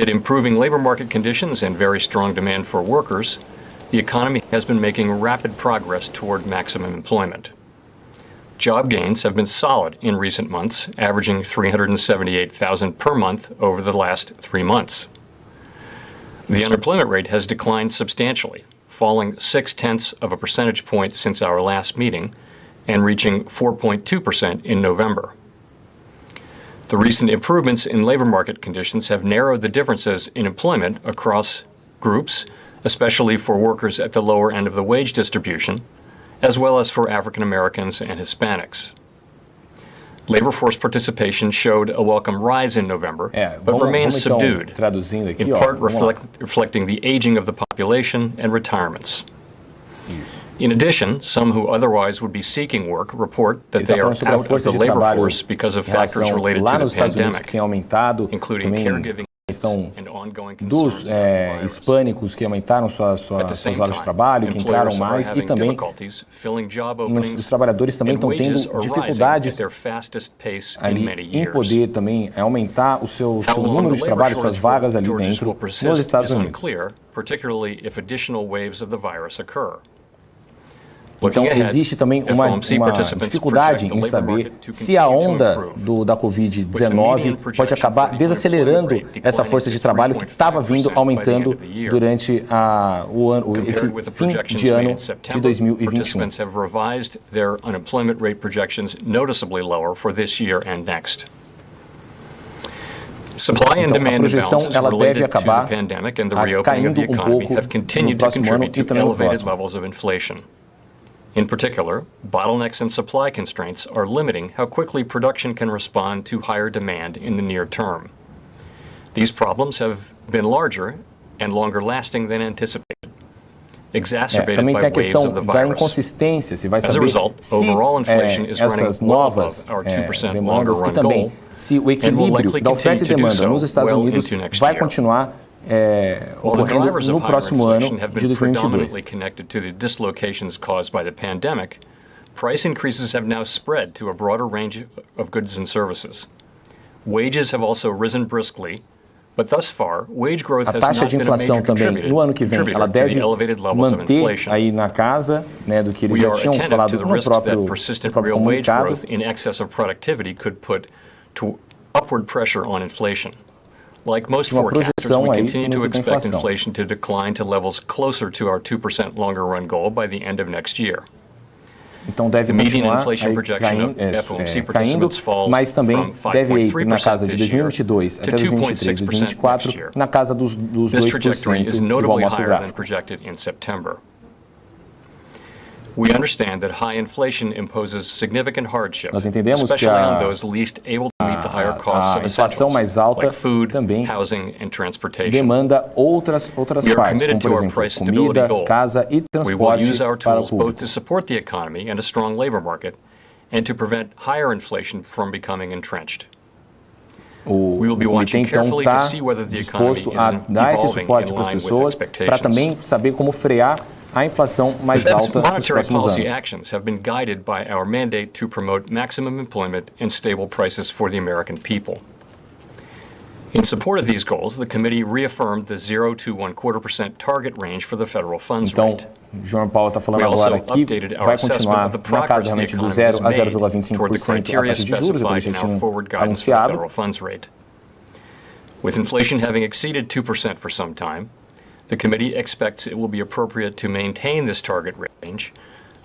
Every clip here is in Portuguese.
Amid improving labor market conditions and very strong demand for workers, the economy has been making rapid progress toward maximum employment. Job gains have been solid in recent months, averaging 378,000 per month over the last 3 months. The unemployment rate has declined substantially, falling 0.6 of a percentage point since our last meeting and reaching 4.2% in November. The recent improvements in labor market conditions have narrowed the differences in employment across groups, especially for workers at the lower end of the wage distribution, as well as for African Americans and Hispanics. Labor force participation showed a welcome rise in November, but remains subdued, in part reflecting the aging of the population and retirements. In addition, some who otherwise would be seeking work report that they are out of the labor force because of factors related to the pandemic, including caregiving and ongoing dos hispânicos que aumentaram suas horas de trabalho, que entraram mais, e também os trabalhadores também estão tendo dificuldades ali em poder também aumentar o seu número de trabalho, suas vagas ali dentro nos Estados Unidos. Então, existe também uma dificuldade em saber se a onda da Covid-19 pode acabar desacelerando essa força de trabalho que estava vindo aumentando durante esse fim de ano de 2021. Então, a projeção ela deve acabar caindo um pouco no próximo ano e também no próximo. In particular, bottlenecks and supply constraints are limiting how quickly production can respond to higher demand in the near term. These problems have been larger and longer lasting than anticipated, exacerbated também by tem a waves questão of the da virus. inconsistência, se vai As a saber result, se overall inflation is running essas well novas above our 2% longer demandas run e também goal, se o equilíbrio da oferta e demanda nos Estados Unidos vai continuar ocorrendo no próximo ano de 2022. Connected to the dislocations caused by the pandemic, price increases have now spread to a broader range of goods and services. Wages have also risen briskly, but thus far, wage growth a taxa de inflação também no ano que vem ela deve manter aí na casa, né, do que eles já tinham falado no próprio comunicado. In excess of productivity could put upward pressure on inflation. Like most forecasters, we continue to expect inflation to decline to levels closer to our 2% longer run goal by the end of next year. Então deve continuar caindo, mas também deve ir na casa de 2022 até 2023 e 2024, na casa dos 2%, igual ao nosso gráfico. We understand that high inflation imposes significant hardship, Nós entendemos que especially on those least able to meet the higher costs of inflação mais alta like food, também housing, and transportation. demanda outras partes, como por exemplo comida, casa e transporte We will use our para o tools both público. to support the economy and a strong labor market, and to prevent higher inflation from becoming entrenched. O comitê então está disposto a dar esse suporte para as pessoas para também saber como frear a inflação mais alta nos próximos anos. Actions have been guided by our mandate to promote maximum employment and stable prices for the American people. In support of these goals, the committee reaffirmed the 0 to 1/4% target range for the federal funds rate. Jerome Powell está falando agora que vai continuar na casa realmente do 0 a 0,25% a taxa de juros, o que tinha anunciado. With inflation having exceeded 2% for some time, the committee expects it will be appropriate to maintain this target range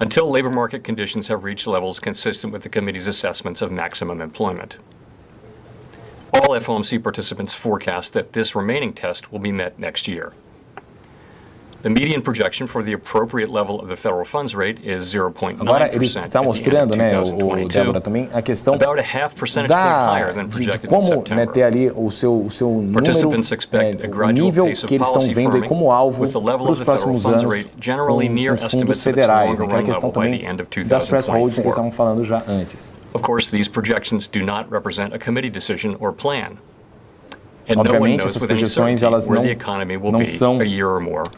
until labor market conditions have reached levels consistent with the committee's assessments of maximum employment. All FOMC participants forecast that this remaining test will be met next year. The median projection for the appropriate level of the federal funds rate is 0.9% Agora ele está mostrando, né, o Débora, também a questão de como, né, ter ali o seu número, o nível que eles estão vendo aí como alvo para os próximos anos com os fundos federais, aquela questão também das thresholds que eles estavam falando já antes. Of course, these projections do not represent a committee decision or plan. Obviamente, essas projeções elas não são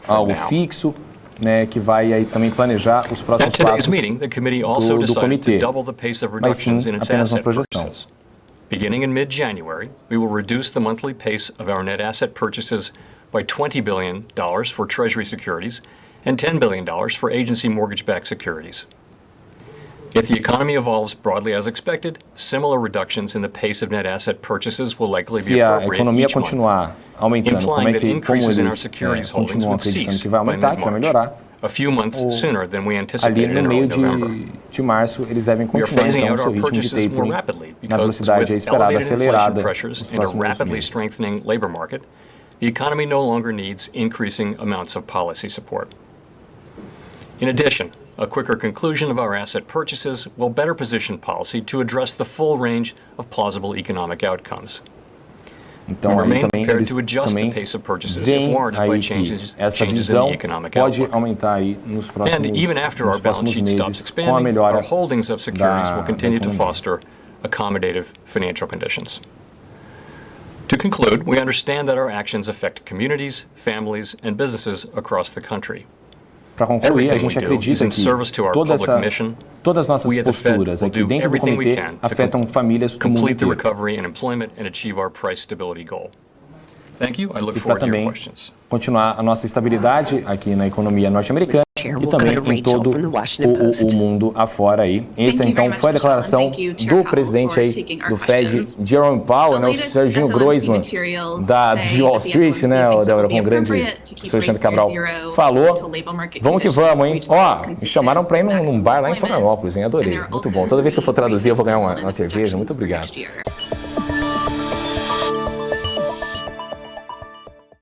algo fixo, né, que vai aí também planejar os próximos passos do comitê, mas sim apenas uma projeção. Beginning in mid-January, we will reduce the monthly pace of our net asset purchases by $20 billion for Treasury securities and $10 billion for agency mortgage-backed securities. If the economy evolves broadly as expected, similar reductions in the pace of net asset purchases will likely be appropriate each month, implying that increases in our securities holdings would cease by mid-March, a few months sooner than we anticipated in early November. We are phasing out our purchases more rapidly because with elevated inflation pressures and a rapidly strengthening labor market, the economy no longer needs increasing amounts of policy support. In addition, a quicker conclusion of our asset purchases will better position policy to address the full range of plausible economic outcomes. We remain prepared to adjust the pace of purchases if warranted by changes in the economic outlook. And even after our balance sheet stops expanding, our holdings of securities will continue to foster accommodative financial conditions. To conclude, we understand that our actions affect communities, families, and businesses across the country. Para concluir, a gente acredita que todas as nossas posturas aqui dentro do comitê afetam famílias do mundo inteiro. E para também continuar a nossa estabilidade aqui na economia norte-americana e também em todo o mundo afora aí. Essa então foi a declaração do presidente aí do Fed, Jerome Powell, né, o Serginho Groisman de Wall Street, né, o Débora, com o grande professor Alexandre Cabral falou. Vamos que vamos, hein? Ó, me chamaram para ir num bar lá em Florianópolis, hein? Adorei, muito bom. Toda vez que eu for traduzir eu vou ganhar uma cerveja. Muito obrigado.